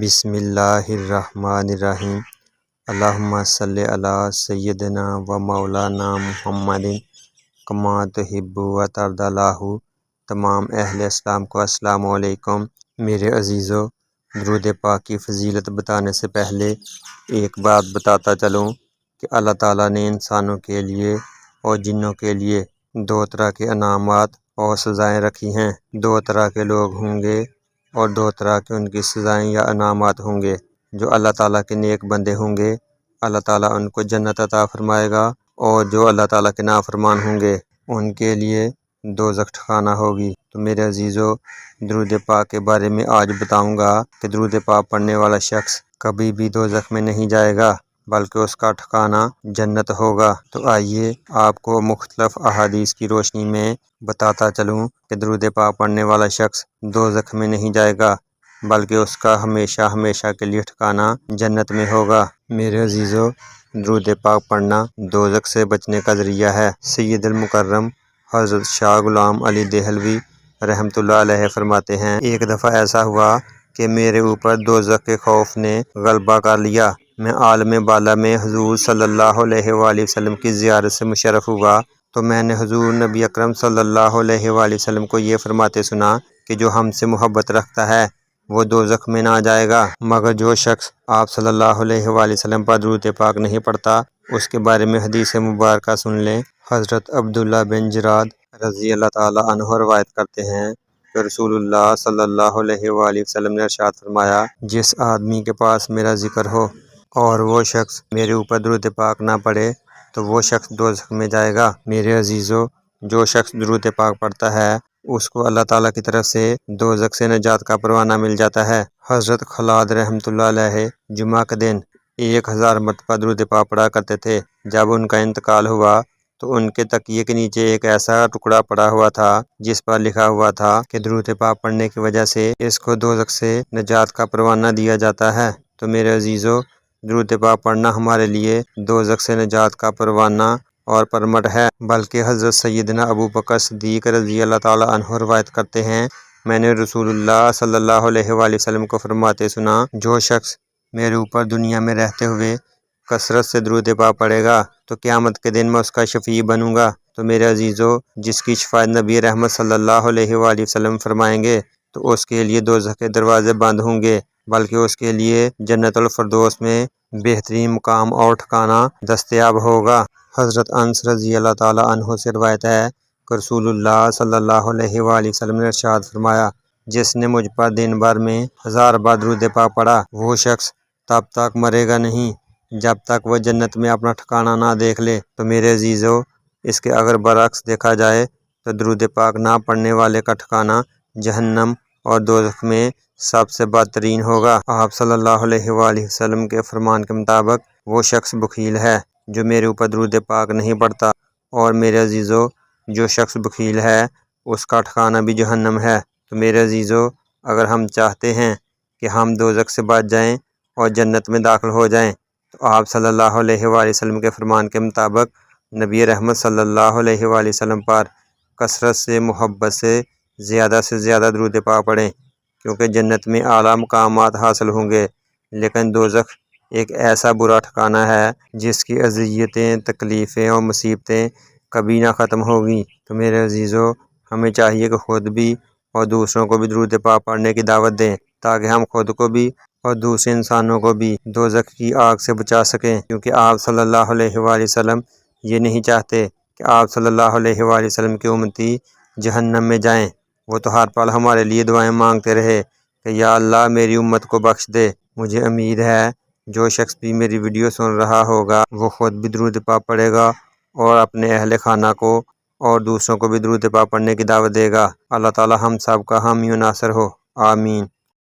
بسم اللہ الرحمن الرحیم۔ اللہم صلی علی سیدنا و مولانا محمد کما تحب و ترضی۔ تمام اہل اسلام کو السلام علیکم۔ میرے عزیزو، درود پاک کی فضیلت بتانے سے پہلے ایک بات بتاتا چلوں کہ اللہ تعالیٰ نے انسانوں کے لیے اور جنوں کے لیے دو طرح کے انعامات اور سزائیں رکھی ہیں۔ دو طرح کے لوگ ہوں گے اور دو طرح کے ان کی سزائیں یا انعامات ہوں گے۔ جو اللہ تعالیٰ کے نیک بندے ہوں گے، اللہ تعالیٰ ان کو جنت عطا فرمائے گا، اور جو اللہ تعالیٰ کے نافرمان ہوں گے ان کے لیے دوزخ ٹھکانہ ہوگی۔ تو میرے عزیزو، درود پاک کے بارے میں آج بتاؤں گا کہ درود پاک پڑھنے والا شخص کبھی بھی دوزخ میں نہیں جائے گا، بلکہ اس کا ٹھکانہ جنت ہوگا۔ تو آئیے آپ کو مختلف احادیث کی روشنی میں بتاتا چلوں کہ درود پاک پڑھنے والا شخص دوزخ میں نہیں جائے گا، بلکہ اس کا ہمیشہ ہمیشہ کے لیے ٹھکانہ جنت میں ہوگا۔ میرے عزیزو، درود پاک پڑھنا دوزخ سے بچنے کا ذریعہ ہے۔ سید المکرم حضرت شاہ غلام علی دہلوی رحمۃ اللہ علیہ فرماتے ہیں، ایک دفعہ ایسا ہوا کہ میرے اوپر دوزخ کے خوف نے غلبہ کر لیا۔ میں عالم بالا میں حضور صلی اللہ علیہ وآلہ وسلم کی زیارت سے مشرف ہوا تو میں نے حضور نبی اکرم صلی اللہ علیہ وآلہ وسلم کو یہ فرماتے سنا کہ جو ہم سے محبت رکھتا ہے وہ دوزخ میں نہ جائے گا، مگر جو شخص آپ صلی اللہ علیہ وآلہ وسلم پر درود پاک نہیں پڑھتا اس کے بارے میں حدیث مبارکہ سن لیں۔ حضرت عبداللہ بن جراد رضی اللہ تعالیٰ عنہ روایت کرتے ہیں کہ رسول اللہ صلی اللہ علیہ وآلہ وسلم نے ارشاد فرمایا، جس آدمی کے پاس میرا ذکر ہو اور وہ شخص میرے اوپر درود پاک نہ پڑھے تو وہ شخص دوزخ میں جائے گا۔ میرے عزیزو، جو شخص درود پاک پڑھتا ہے اس کو اللہ تعالیٰ کی طرف سے دوزخ سے نجات کا پروانہ مل جاتا ہے۔ حضرت خلاد رحمۃ اللہ علیہ جمعہ کے دن 1000 مرتبہ درود پاک پڑھا کرتے تھے۔ جب ان کا انتقال ہوا تو ان کے تکیے کے نیچے ایک ایسا ٹکڑا پڑا ہوا تھا جس پر لکھا ہوا تھا کہ درود پاک پڑھنے کی وجہ سے اس کو دوزخ سے نجات کا پروانہ دیا جاتا ہے۔ تو میرے عزیزو، درود پاک پڑھنا ہمارے لیے دوزخ سے نجات کا پروانہ اور پرمٹ ہے۔ بلکہ حضرت سیدنا ابو بکر صدیق رضی اللہ تعالیٰ عنہ روایت کرتے ہیں، میں نے رسول اللہ صلی اللہ علیہ وآلہ وسلم کو فرماتے سنا، جو شخص میرے اوپر دنیا میں رہتے ہوئے کثرت سے درود پاک پڑھے گا تو قیامت کے دن میں اس کا شفیع بنوں گا۔ تو میرے عزیزو، جس کی شفاعت نبی رحمت صلی اللہ علیہ وآلہ وسلم فرمائیں گے تو اس کے لیے دوزخ کے دروازے بند ہوں گے، بلکہ اس کے لیے جنت الفردوس میں بہترین مقام اور ٹھکانہ دستیاب ہوگا۔ حضرت انس رضی اللہ تعالیٰ عنہ سے روایت ہے کہ رسول اللہ صلی اللہ علیہ وآلہ وسلم نے ارشاد فرمایا، جس نے مجھ پر دن بھر میں 1000 بار درود پاک پڑھا وہ شخص تب تک مرے گا نہیں جب تک وہ جنت میں اپنا ٹھکانہ نہ دیکھ لے۔ تو میرے عزیزو، اس کے اگر برعکس دیکھا جائے تو درود پاک نہ پڑھنے والے کا ٹھکانہ جہنم اور دوزخ میں سب سے بدترین ہوگا۔ آپ صلی اللہ علیہ وآلہ وسلم کے فرمان کے مطابق وہ شخص بخیل ہے جو میرے اوپر درود پاک نہیں پڑھتا، اور میرے عزیزو، جو شخص بخیل ہے اس کا ٹھکانہ بھی جہنم ہے۔ تو میرے عزیزو، اگر ہم چاہتے ہیں کہ ہم دوزخ سے بچ جائیں اور جنت میں داخل ہو جائیں تو آپ صلی اللہ علیہ وآلہ وسلم کے فرمان کے مطابق نبی رحمت صلی اللہ علیہ وآلہ وسلم پر کثرت سے محبت سے زیادہ درود پاک پڑھیں، کیونکہ جنت میں اعلیٰ مقامات حاصل ہوں گے، لیکن دوزخ ایک ایسا برا ٹھکانہ ہے جس کی اذیتیں، تکلیفیں اور مصیبتیں کبھی نہ ختم ہوگی۔ تو میرے عزیزو، ہمیں چاہیے کہ خود بھی اور دوسروں کو بھی درود پاک پڑھنے کی دعوت دیں، تاکہ ہم خود کو بھی اور دوسرے انسانوں کو بھی دوزخ کی آگ سے بچا سکیں، کیونکہ آپ صلی اللہ علیہ وآلہ وسلم یہ نہیں چاہتے کہ آپ صلی اللہ علیہ وآلہ وسلم کی امتی جہنم میں جائیں۔ وہ تو ہر پل ہمارے لیے دعائیں مانگتے رہے کہ یا اللہ میری امت کو بخش دے۔ مجھے امید ہے جو شخص بھی میری ویڈیو سن رہا ہوگا وہ خود بھی درود پاک پڑھے گا اور اپنے اہل خانہ کو اور دوسروں کو بھی درود پاک پڑھنے کی دعوت دے گا۔ اللہ تعالی ہم سب کا حامی و ناصر ہو، آمین۔